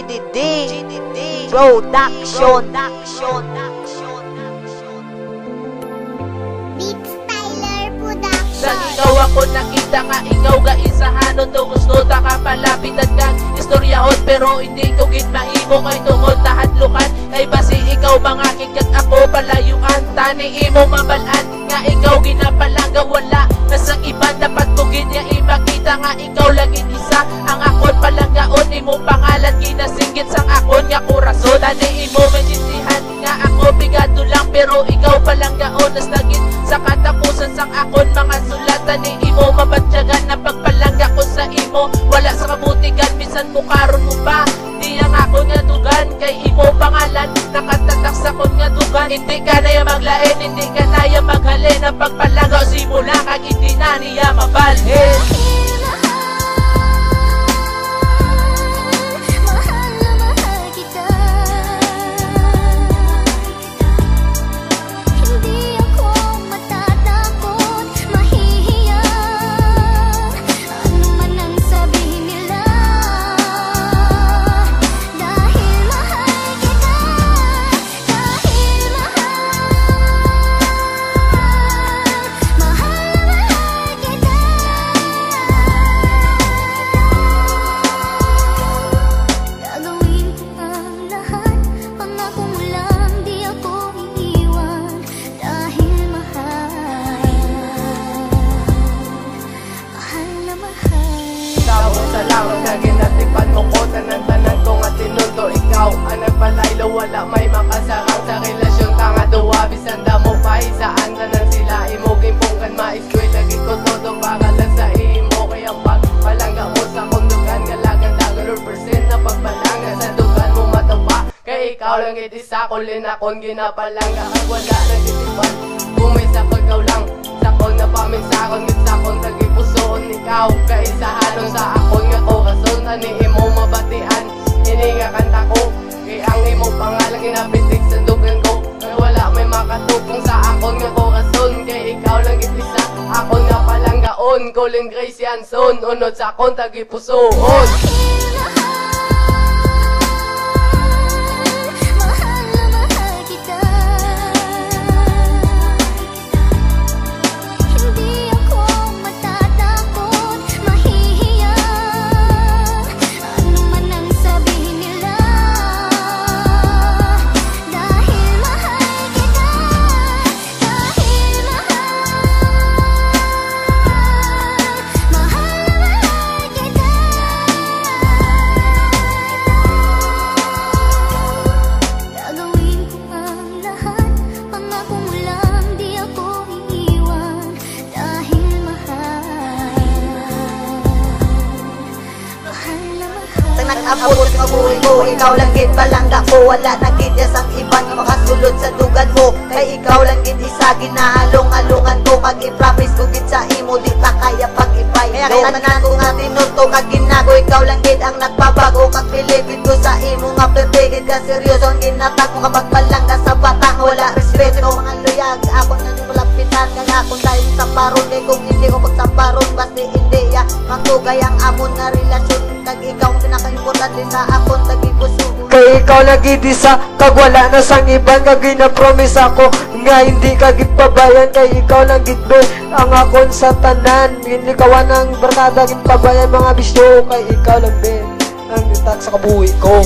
GDD Production. Sang ikaw ako nakita nga ikaw ga isahanon to gusto ta ka palapitan kang istoryahon pero hindi ko gid maimo kay tungod tahadlukan kay basi ikaw mangakit kag ako palayuan tani imo mabalan nga ikaw ginapalangga wala nasang iban dapat ko gid ya ipakita nga ikaw lang isa ang akon palanggaon imo pangalan ginasinggit sang akon nga korason tani imo maintindihan nga ako bigado lang pero ikaw palanggaon nas nagit sa katapusan sang akon mga sulatan ni imo mabatyagan na pagpalangga ko sa imo wala sa kabutigan bisan mo karon mo pa di ang ako nga dugan kay imo pangalan nakatatak sa kon nga dugan hindi ka na ya maglain hindi ka na ya maghalin ang pagpalangga simula kag hindi na niya mabalhin. Salamat na ginatipan mo ko tanan-tanan ko nga tinundo ikaw ang nagpalaylo wala may makasarang sa relasyon tanga duwa bisan damo pa isaan tanan sila imo gimpungkan maiskway lagi ko todo para lang sa imo kaya pagpalangga mo sa kondugan galagan dagan 100% na pagpalangga sa dugan mo matapa kay ikaw lang gid isa ko linakon ginapalangga ang wala nang gitipan bumay sa pagkaw lang sakon na paminsakon gid sakon tagipusoon ikaw kay sa halong sa akon nga korason tani imo mabatian ini nga kanta ko kay ang imo pangalan ginapitik sa dugan ko kay wala may makatupong sa akon nga korason kay ikaw lang gid isa akon nga palanggaon Colin Grace Yanson unod sa akon tagipusoon. Abot mabuhay mo, ikaw lang gid palangga ko wala na gid sang iban makasulod sa dugan mo kay ikaw lang gid isa ginahalong-alungan ko kag i-promise ko gid sa imo di pa kaya pag-ipay kaya tanan ko nga tinuto kag ginago ikaw lang gid ang nagpabago kag bilibid ko sa imo nga perfect ka seryoso ang ginatak mo kapag palangga sa batang wala respeto mga luyag ako na ni malapitan kag ako dahil sa paron kay kung hindi ko pagsaparon basta hindi ya magtugay ang amon nga relasyon kag ikaw pinaka-importante sa akon tagipuso kay ikaw lagi di sa kag wala na sang iban kag gina-promise ako nga hindi ka gitpabayan kay ikaw lang gitbe ang akon sa tanan hindi kawan ang barkada gitpabayan mga bisyo kay ikaw lang be ang gitak sa kabuhi ko.